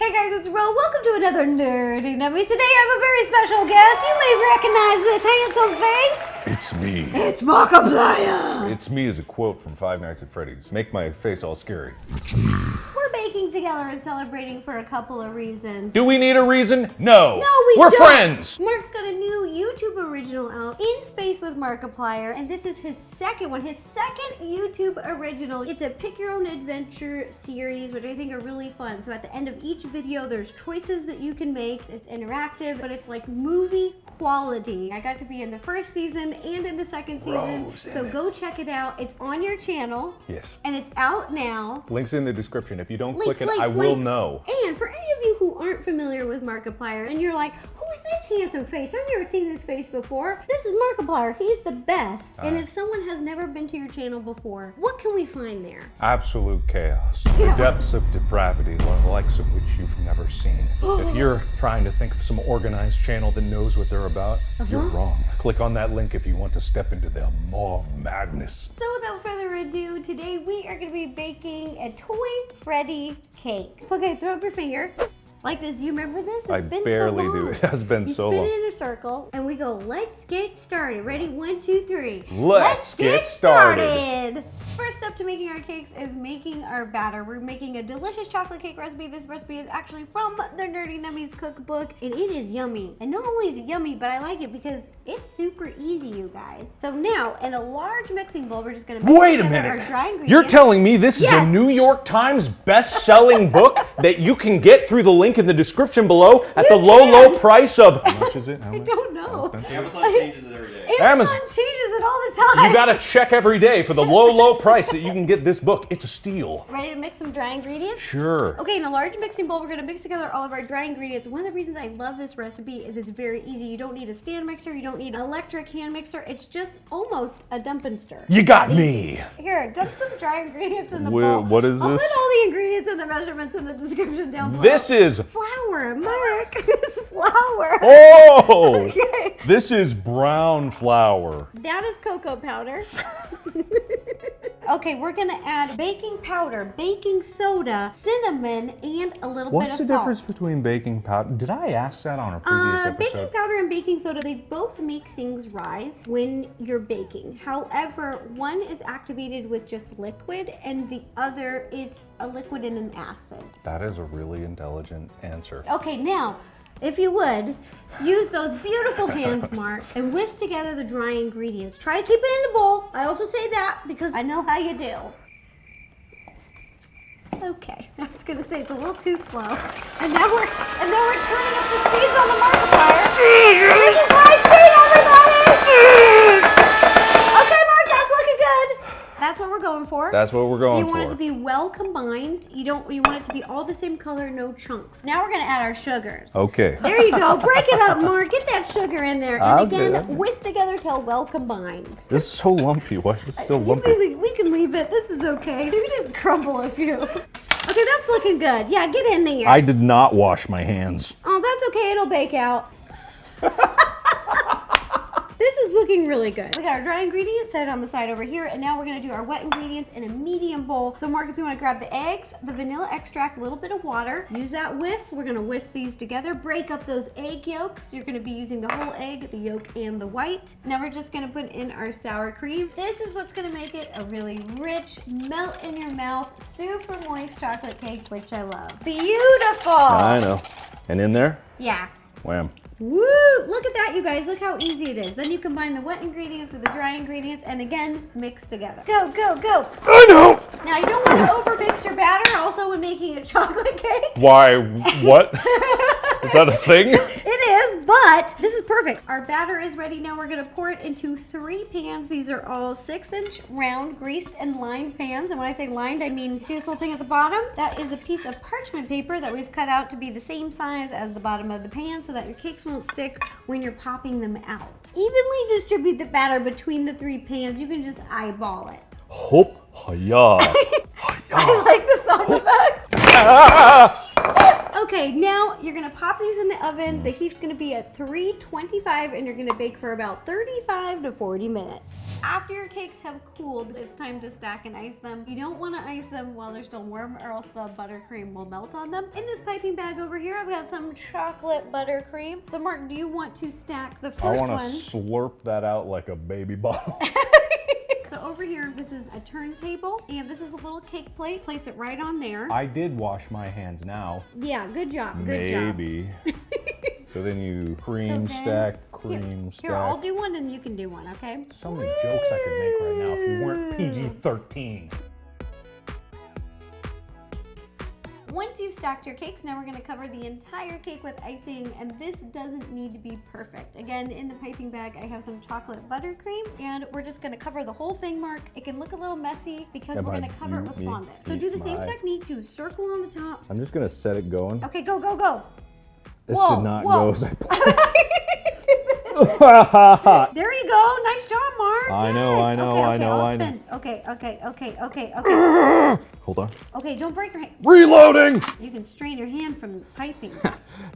Hey guys, it's Ro. Welcome to another Nerdy Nummies. Today I have a very special guest. You may recognize this handsome face. It's me. It's Markiplier. It's me is a quote from Five Nights at Freddy's. Make my face all scary. We're baking together and celebrating for a couple of reasons. Do we need a reason? No. No, we We're don't. friends. Mark's got a new YouTube original out, In Space with Markiplier, and this is his second one, his second YouTube original. It's a pick your own adventure series, which I think are really fun. So at the end of each video, there's choices that you can make. It's interactive, but it's like movie quality. I got to be in the first season and in the second season, so go check it out. It's on your channel. Yes. And it's out now. Links in the description. If you don't click it, I will know. And for any of you who aren't familiar with Markiplier and you're like, who's this handsome face? I've never seen this face before. This is Markiplier. He's the best. And if someone has never been to your channel before, what can we find there? Absolute chaos. The depths of depravity, the likes of which you've never seen. If you're trying to think of some organized channel that knows what they're about, you're wrong. Click on that link if you want to step into the maw of madness. So without further ado, today we are going to be baking a toy Freddy cake. Okay, throw up your finger. Like this. Do you remember this? I barely do. It has been so long. You spin it in a circle and we go, let's get started. Ready? 1, 2, 3. Let's get started. First step to making our cakes is making our batter. We're making a delicious chocolate cake recipe. This recipe is actually from the Nerdy Nummies cookbook and it is yummy. And not only is it yummy, but I like it because it's super easy, you guys. So now in a large mixing bowl, we're just gonna mix Wait a together minute. our dry ingredients. You're telling me this is a New York Times best-selling book that you can get through the link in the description below at the low price of... How much is it? I don't know. Amazon changes it every day. Amazon changes it all the time. You gotta check every day for the low price that you can get this book. It's a steal. Ready to mix some dry ingredients? Sure. Okay, in a large mixing bowl, we're gonna mix together all of our dry ingredients. One of the reasons I love this recipe is it's very easy. You don't need a stand mixer, you don't need an electric hand mixer. It's just almost a dump and stir. You got me. Here, dump some dry ingredients in the bowl. What is I'll this? put all the ingredients and the measurements in the description down below. This is... flour, Mark. It's flour. Oh! Okay. This is brown flour. That is cocoa powder. Okay, we're gonna add baking powder, baking soda, cinnamon, and a little bit of What's salt. the difference between baking powder? Did I ask that on a previous episode? Baking powder and baking soda, they both make things rise when you're baking. However, one is activated with just liquid and the other, it's a liquid and an acid. That is a really intelligent answer. Okay, now, if you would, use those beautiful hands, Mark, and whisk together the dry ingredients. Try to keep it in the bowl. I also say that because I know how you do. Okay, I was gonna say it's a little too slow. And now we're turning up the speeds on the Markiplier. This is high speed, everybody! Okay, Mark, that's looking good. That's what we're going for. That's what we're going for. You want it to be well combined. You want it to be all the same color, no chunks. Now we're gonna add our sugars. Okay. There you go. Break it up, Mark. Get that sugar in there. And I'll again, do it. whisk together till well combined. This is so lumpy. Why is it still lumpy? We can leave it. This is okay. Maybe just crumble a few. Okay, that's looking good. Yeah, get in there. I did not wash my hands. Oh, that's okay. It'll bake out. This is looking really good. We got our dry ingredients set on the side over here, and now we're gonna do our wet ingredients in a medium bowl. So Mark, if you wanna grab the eggs, the vanilla extract, a little bit of water, use that whisk. We're gonna whisk these together, break up those egg yolks. You're gonna be using the whole egg, the yolk and the white. Now we're just gonna put in our sour cream. This is what's gonna make it a really rich, melt in your mouth, super moist chocolate cake, which I love. Beautiful. I know. And in there? Yeah. Wham. Woo! Look at that, you guys. Look how easy it is. Then you combine the wet ingredients with the dry ingredients and again, mix together. Go, go, go. I know. Now, you don't want to overmix your batter also when making a chocolate cake. Why? What? Is that a thing? It is, but this is perfect. Our batter is ready. Now we're going to pour it into 3 pans. These are all 6-inch round greased and lined pans. And when I say lined, I mean, see this little thing at the bottom? That is a piece of parchment paper that we've cut out to be the same size as the bottom of the pan so that your cakes won't stick when you're popping them out. Evenly distribute the batter between the 3 pans. You can just eyeball it. Hop, hiya. I like the sound effect. Okay, now you're gonna pop these in the oven. The heat's gonna be at 325 and you're gonna bake for about 35 to 40 minutes. After your cakes have cooled, it's time to stack and ice them. You don't wanna ice them while they're still warm or else the buttercream will melt on them. In this piping bag over here, I've got some chocolate buttercream. So Mark, do you want to stack the first one? I want to slurp that out like a baby bottle. So over here, this is a turntable, and this is a little cake plate. Place it right on there. I did wash my hands now. Yeah, good job, good job. Maybe. So then you cream stack, cream stack. Here, I'll do one and you can do one, okay? So many jokes I could make right now if you weren't PG-13. Once you've stacked your cakes, now we're gonna cover the entire cake with icing, and this doesn't need to be perfect. Again, in the piping bag, I have some chocolate buttercream, and we're just gonna cover the whole thing, Mark. It can look a little messy because we're gonna cover it with fondant. So do the same technique, do a circle on the top. I'm just gonna set it going. Okay, go, go, go. This did not go as I planned. There you go. Nice job, Mark. I know, yes. I know, okay, I know, I'll I know. spin. Okay. Hold on. Okay, don't break your hand. Reloading! You can strain your hand from piping.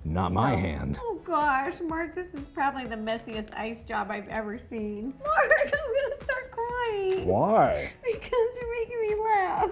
Not my hand. Oh gosh, Mark, this is probably the messiest ice job I've ever seen. Mark, I'm gonna start crying. Why? Because you're making me laugh.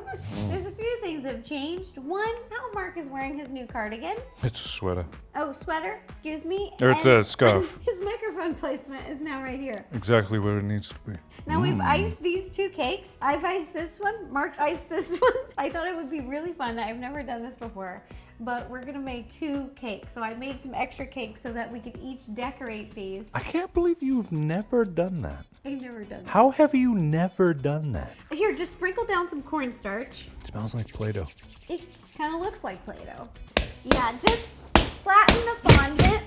There's a few things that have changed. One, now Mark is wearing his new cardigan. It's a sweater. Oh, sweater, excuse me. Or it's a scarf. His microphone placement is now right here. Exactly what it needs to be. Now we've iced these two cakes. I've iced this one, Mark's iced this one. I thought it would be really fun. I've never done this before, but we're gonna make 2 cakes. So I made some extra cakes so that we could each decorate these. I can't believe you've never done that. I've never done that. How have you never done that? Here, just sprinkle down some cornstarch. It smells like Play-Doh. It kind of looks like Play-Doh. Yeah, just flatten the fondant.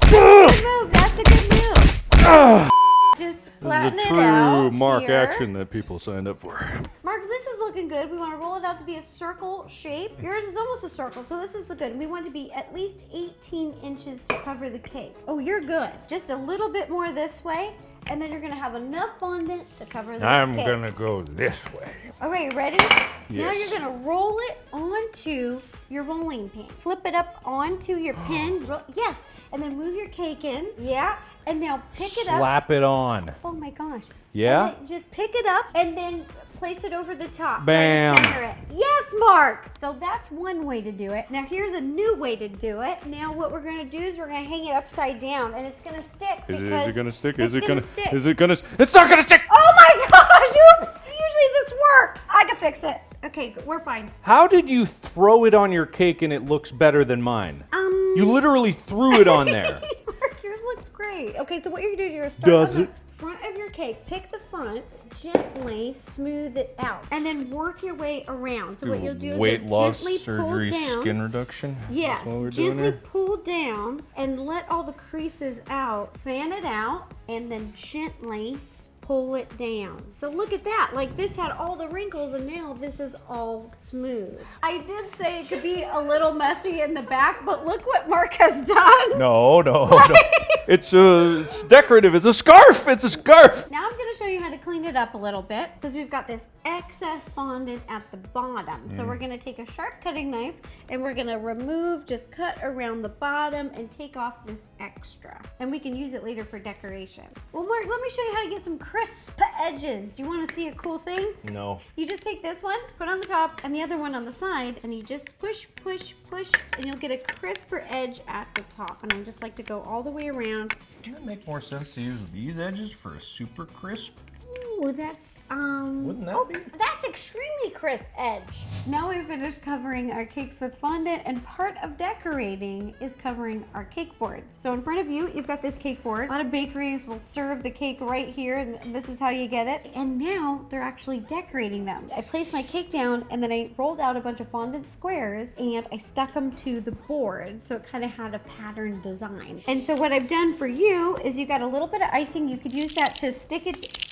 Good move, that's a good move. Just flatten it out. Mark here. action that people signed up for. Mark, this is looking good. We want to roll it out to be a circle shape. Yours is almost a circle, so this is good. We want it to be at least 18 inches to cover the cake. Oh, you're good. Just a little bit more this way, and then you're gonna have enough fondant to cover this cake. Gonna go this way. All right, ready? Yes. Now you're gonna roll it onto your rolling pin. Flip it up onto your pin. Yes, and then move your cake in. Yeah, and now pick it up. Slap it on. Oh my gosh. Yeah? And then just pick it up and then place it over the top. Bam. Try to center it. Yes, Mark. So that's one way to do it. Now here's a new way to do it. Now what we're gonna do is we're gonna hang it upside down, and it's gonna stick. Is it gonna stick? It's Not gonna stick! Oh my gosh, oops. Usually this works. I can fix it. Okay, we're fine. How did you throw it on your cake and it looks better than mine? You literally threw it on there. Mark, yours looks great. Okay, so what you're gonna do is you're gonna start on the front of your cake. Pick the front, gently smooth it out, and then work your way around. So what you'll do is weight loss, gently surgery, pull down. skin reduction? Yes, That's what we're doing gently here? pull down and let all the creases out. Fan it out, and then gently pull it down. So look at that, like this had all the wrinkles and now this is all smooth. I did say it could be a little messy in the back, but look what Mark has done. No. It's decorative. It's a scarf. It's a scarf. Now I'm gonna show you how to clean it up a little bit because we've got this excess fondant at the bottom. So we're gonna take a sharp cutting knife and we're gonna just cut around the bottom and take off this extra. And we can use it later for decoration. Well, Mark, let me show you how to get some crisp edges. Do you wanna see a cool thing? No. You just take this one, put on the top, and the other one on the side, and you just push, and you'll get a crisper edge at the top. And I just like to go all the way around. Wouldn't it make more sense to use these edges for a super crisp? Ooh, that's, Wouldn't that be? That's extremely crisp edge. Now we've finished covering our cakes with fondant, and part of decorating is covering our cake boards. So in front of you, you've got this cake board. A lot of bakeries will serve the cake right here, and this is how you get it. And now they're actually decorating them. I placed my cake down, and then I rolled out a bunch of fondant squares, and I stuck them to the board, so it kind of had a pattern design. And so what I've done for you is you got a little bit of icing. You could use that to stick it.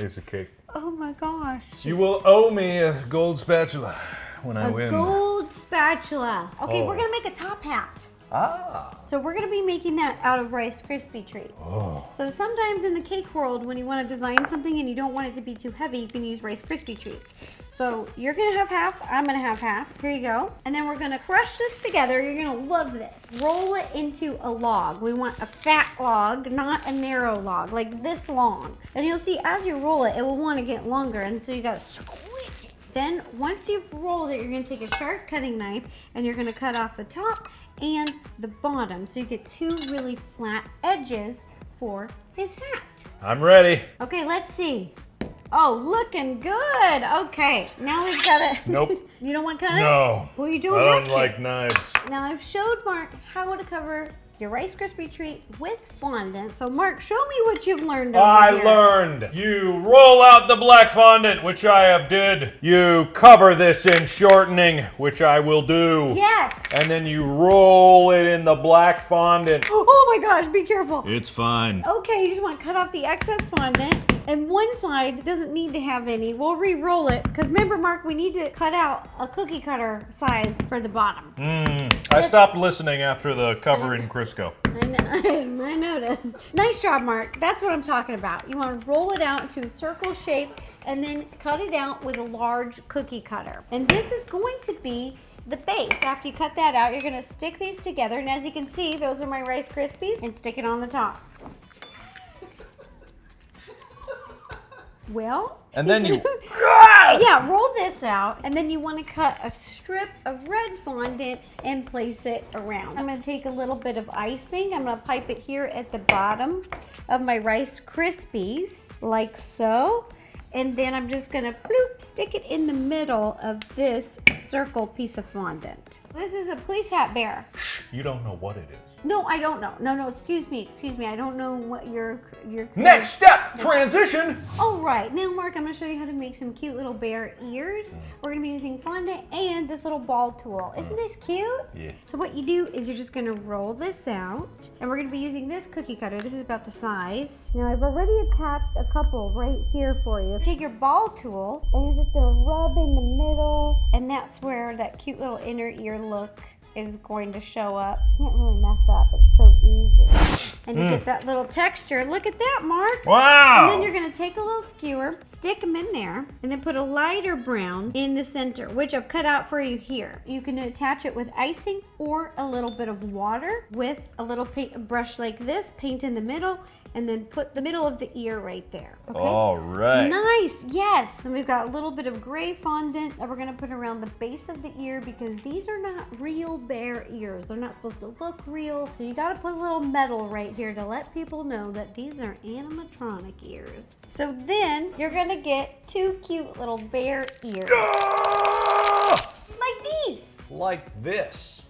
It's a cake. Oh my gosh. You will owe me a gold spatula when I win. A gold spatula. Okay, Oh. we're gonna make a top hat. Ah. So we're gonna be making that out of Rice Krispie treats. Oh. So sometimes in the cake world, when you wanna design something and you don't want it to be too heavy, you can use Rice Krispie treats. So you're gonna have half, I'm gonna have half. Here you go. And then we're gonna crush this together. You're gonna love this. Roll it into a log. We want a fat log, not a narrow log, like this long. And you'll see as you roll it, it will wanna get longer. And so you gotta squish it. Then once you've rolled it, you're gonna take a sharp cutting knife and you're gonna cut off the top and the bottom. So you get two really flat edges for his hat. I'm ready. Okay, let's see. Oh, looking good. Okay, now we've got it. Nope. You don't want to cut it? No. Well, you don't I have don't to. like knives. Now I've showed Mark how to cover your Rice Krispie treat with fondant. So Mark, show me what you've learned over I here. learned. You roll out the black fondant, which I have did. You cover this in shortening, which I will do. Yes. And then you roll it in the black fondant. Oh my gosh, be careful. It's fine. Okay, you just want to cut off the excess fondant. And one side doesn't need to have any. We'll re-roll it. Because remember, Mark, we need to cut out a cookie cutter size for the bottom. I stopped listening after the cover in Crisco. I noticed. Nice job, Mark. That's what I'm talking about. You want to roll it out into a circle shape and then cut it out with a large cookie cutter. And this is going to be the base. After you cut that out, you're going to stick these together. And as you can see, those are my Rice Krispies, and stick it on the top. Well, And then you... yeah, roll this out, and then you want to cut a strip of red fondant and place it around. I'm going to take a little bit of icing. I'm going to pipe it here at the bottom of my Rice Krispies, like so. And then I'm just going to bloop, stick it in the middle of this circle piece of fondant. This is a police hat bear. You don't know what it is. No, I don't know. No, excuse me. I don't know what your Next step, transition. All right, now Mark, I'm gonna show you how to make some cute little bear ears. We're gonna be using fondant and this little ball tool. Isn't this cute? Yeah. So what you do is you're just gonna roll this out, and we're gonna be using this cookie cutter. This is about the size. Now I've already attached a couple right here for you. Take your ball tool, and you're just gonna rub in the middle, and that's where that cute little inner ear look is going to show up. Can't really mess up, it's so easy. And you get that little texture. Look at that, Mark. Wow. And then you're gonna take a little skewer, stick them in there, and then put a lighter brown in the center, which I've cut out for you here. You can attach it with icing or a little bit of water with a little paint brush like this, paint in the middle, and then put the middle of the ear right there. Okay? All right. Nice, yes. And we've got a little bit of gray fondant that we're gonna put around the base of the ear because these are not real bear ears. They're not supposed to look real. So you gotta put a little metal right here to let people know that these are animatronic ears. So then you're gonna get two cute little bear ears. Like these. Like this.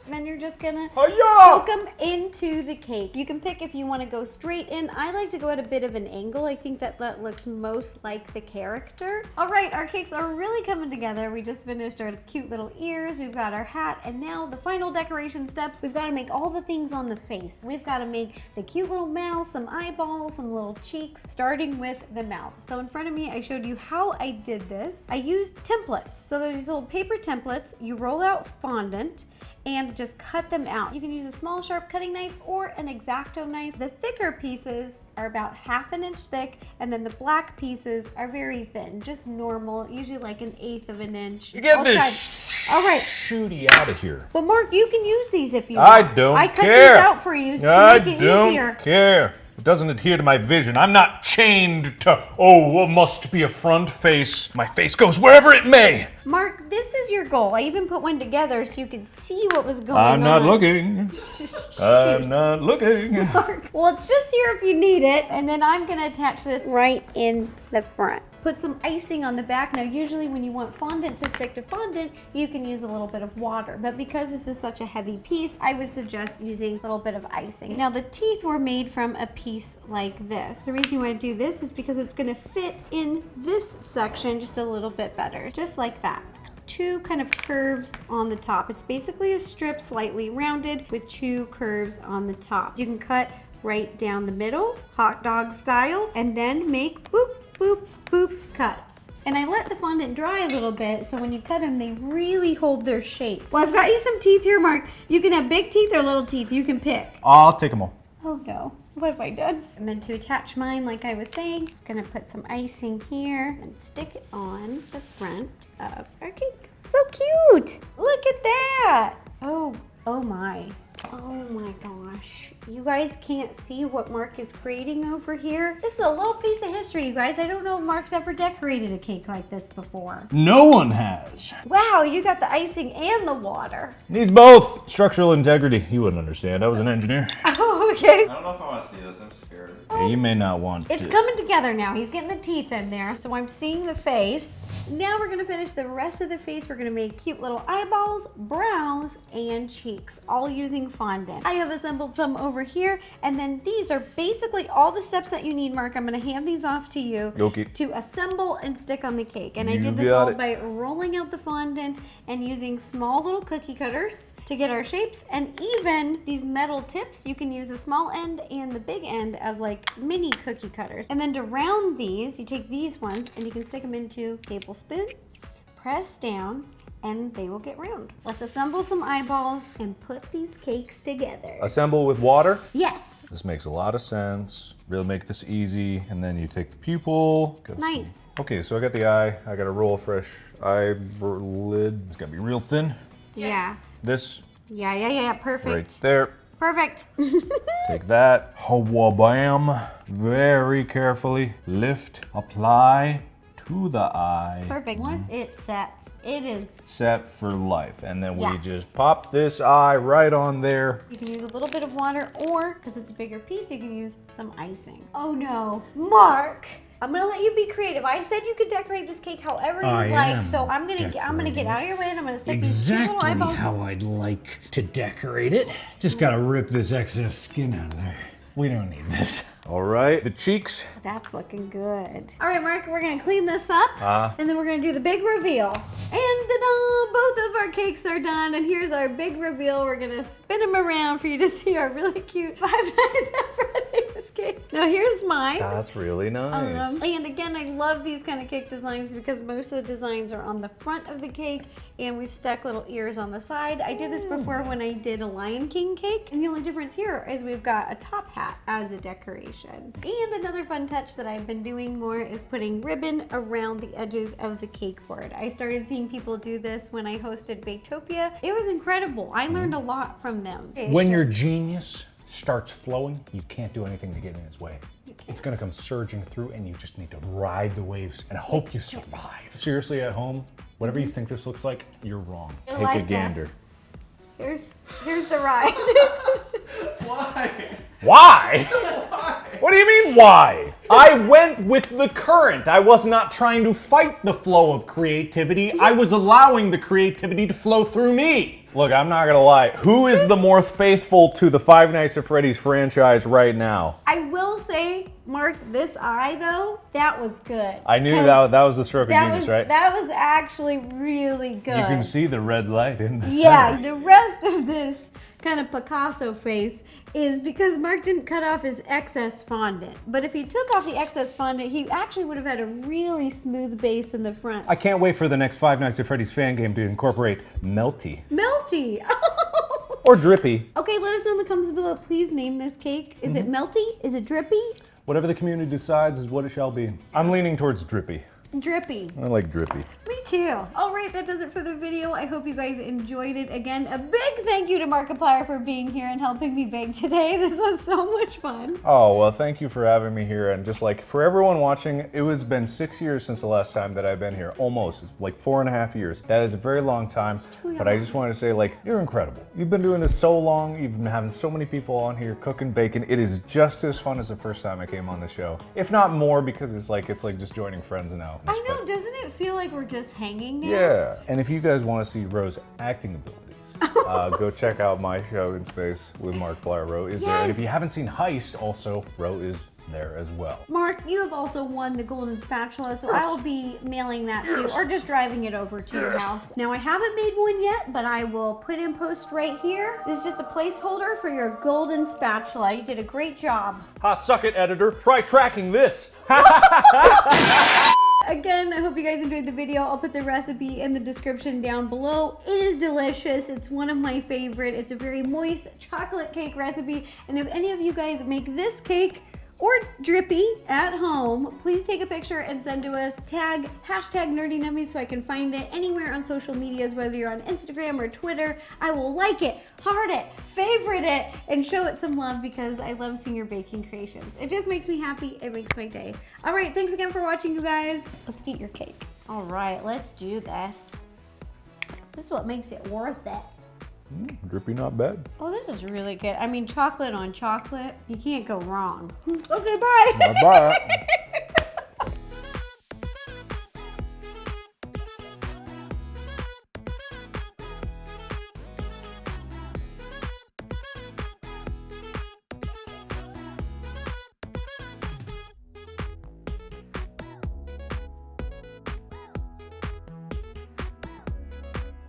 And then you're just gonna Hi-ya! poke them into the cake. You can pick if you want to go straight in. I like to go at a bit of an angle. I think that looks most like the character. All right, our cakes are really coming together. We just finished our cute little ears. We've got our hat, and now the final decoration steps. We've got to make all the things on the face. We've got to make the cute little mouth, some eyeballs, some little cheeks, starting with the mouth. So in front of me, I showed you how I did this. I used templates. So there's these little paper templates. You roll out fondant and just cut them out. You can use a small sharp cutting knife or an X-Acto knife. The thicker pieces are about 1/2 inch thick, and then the black pieces are very thin, just normal, usually like 1/8 of an inch. You get I'll this try. All right. shooty out of here. But Mark, you can use these if you want. I don't I cut care. these out for you to I make it don't easier. care. It doesn't adhere to my vision. I'm not chained to, oh, what must be a front face. My face goes wherever it may. Mark, this is your goal. I even put one together so you could see what was going on. I'm not looking. I'm not looking. Mark. Well, it's just here if you need it. And then I'm gonna attach this right in the front. Put some icing on the back. Now, usually when you want fondant to stick to fondant, you can use a little bit of water. But because this is such a heavy piece, I would suggest using a little bit of icing. Now, the teeth were made from a piece like this. The reason you want to do this is because it's gonna fit in this section just a little bit better, just like that. Two kind of curves on the top. It's basically a strip slightly rounded with two curves on the top. You can cut right down the middle, hot dog style, and then make boop, boop, boop cuts. And I let the fondant dry a little bit so when you cut them, they really hold their shape. Well, I've got you some teeth here, Mark. You can have big teeth or little teeth. You can pick. I'll take them all. Oh no, what have I done? And then to attach mine, like I was saying, just gonna put some icing here and stick it on the front of our cake. So cute! Look at that! Oh my. Oh my gosh. You guys can't see what Mark is creating over here. This is a little piece of history, you guys. I don't know if Mark's ever decorated a cake like this before. No one has. Wow, you got the icing and the water. Needs both. Structural integrity. You wouldn't understand. I was an engineer. Oh, okay. I don't know if I want to see this. I'm scared. Yeah, you may not want It's to. coming together now. He's getting the teeth in there. So I'm seeing the face. Now we're gonna finish the rest of the face. We're gonna make cute little eyeballs, brows, and cheeks, all using fondant. I have assembled some over here, and then these are basically all the steps that you need, Mark. I'm gonna hand these off to you Okay. to assemble and stick on the cake. And I You did this got all it. by rolling out the fondant and using small little cookie cutters to get our shapes. And even these metal tips, you can use the small end and the big end as like mini cookie cutters. And then to round these, you take these ones and you can stick them into tablespoon, press down, and they will get round. Let's assemble some eyeballs and put these cakes together. Assemble with water. Yes, This makes a lot of sense. Really make this easy. And then you take the pupil. nice. Okay, so I got the eye. I got a roll of fresh eyelid. It's gonna be real thin. Yeah, This yeah, perfect. right there. Perfect. Take that. Bam. Very carefully lift, apply to the eye. Perfect. Once it sets, it is. Set for life. And then Yeah. we just pop this eye right on there. You can use a little bit of water, or because it's a bigger piece, you can use some icing. Oh no, Mark! I'm gonna let you be creative. I said you could decorate this cake however you I like, am so I'm gonna get decorating out of your way and I'm gonna stick these cute little Exactly eyeballs. how I'd like to decorate it. Just gotta rip this excess skin out of there. We don't need this. All right, the cheeks. That's looking good. All right, Mark, we're gonna clean this up, and then we're gonna do the big reveal. And ta-da! Both of our cakes are done, and here's our big reveal. We're gonna spin them around for you to see our really cute Five Nights at Freddy's cake. Now here's mine. That's really nice. And again, I love these kind of cake designs because most of the designs are on the front of the cake, and we've stuck little ears on the side. I did this before when I did a Lion King cake, and the only difference here is we've got a top hat as a decoration. And another fun touch that I've been doing more is putting ribbon around the edges of the cake board. I started seeing people do this when I hosted Baketopia. It was incredible. I learned a lot from them. When your genius starts flowing, you can't do anything to get in its way. It's gonna come surging through and you just need to ride the waves and hope you survive. Seriously, at home, whatever you think this looks like, you're wrong. Your Take a life gander. vest. Here's the ride. Why? Why? What do you mean, why? I went with the current. I was not trying to fight the flow of creativity. I was allowing the creativity to flow through me. Look, I'm not gonna lie. Who is the more faithful to the Five Nights at Freddy's franchise right now? I will say, Mark, this eye though, that was good. I knew 'Cause that was the stroke of genius, right? That was actually really good. You can see the red light in the Yeah, center. the rest of this kind of Picasso face is because Mark didn't cut off his excess fondant. But if he took off the excess fondant, he actually would have had a really smooth base in the front. I can't wait for the next Five Nights at Freddy's fan game to incorporate Melty. Melty! Or Drippy. Okay, let us know in the comments below. Please name this cake. Is it melty? Is it drippy? Whatever the community decides is what it shall be. I'm leaning towards Drippy. Drippy. I like Drippy. Me too. All right, that does it for the video. I hope you guys enjoyed it. Again, a big thank you to Markiplier for being here and helping me bake today. This was so much fun. Oh, well, thank you for having me here. And just like for everyone watching, it has been 6 years since the last time that I've been here. Almost. It's like 4.5 years. That is a very long time. But I just wanted to say, like, you're incredible. You've been doing this so long. You've been having so many people on here cooking, baking. It is just as fun as the first time I came on the show. If not more, because it's like just joining friends now. I know, doesn't it feel like we're just hanging now? Yeah. And if you guys want to see Ro's acting abilities, go check out my show in space with Markiplier. Ro is there. And if you haven't seen Heist, also, Ro is there as well. Mark, you have also won the golden spatula, so I will be mailing that to you or just driving it over to your house. Now, I haven't made one yet, but I will put in post right here. This is just a placeholder for your golden spatula. You did a great job. Ha, suck it, editor. Try tracking this. Again, I hope you guys enjoyed the video. I'll put the recipe in the description down below. It is delicious. It's one of my favorite. It's a very moist chocolate cake recipe. And if any of you guys make this cake or drippy at home, please take a picture and send to us. Tag #NerdyNummies so I can find it anywhere on social medias, whether you're on Instagram or Twitter. I will like it, heart it, favorite it, and show it some love because I love seeing your baking creations. It just makes me happy. It makes my day. All right, thanks again for watching, you guys. Let's eat your cake. All right, let's do this. This is what makes it worth it. Drippy, not bad. Oh, this is really good. I mean, chocolate on chocolate. You can't go wrong. Okay, bye. Bye-bye.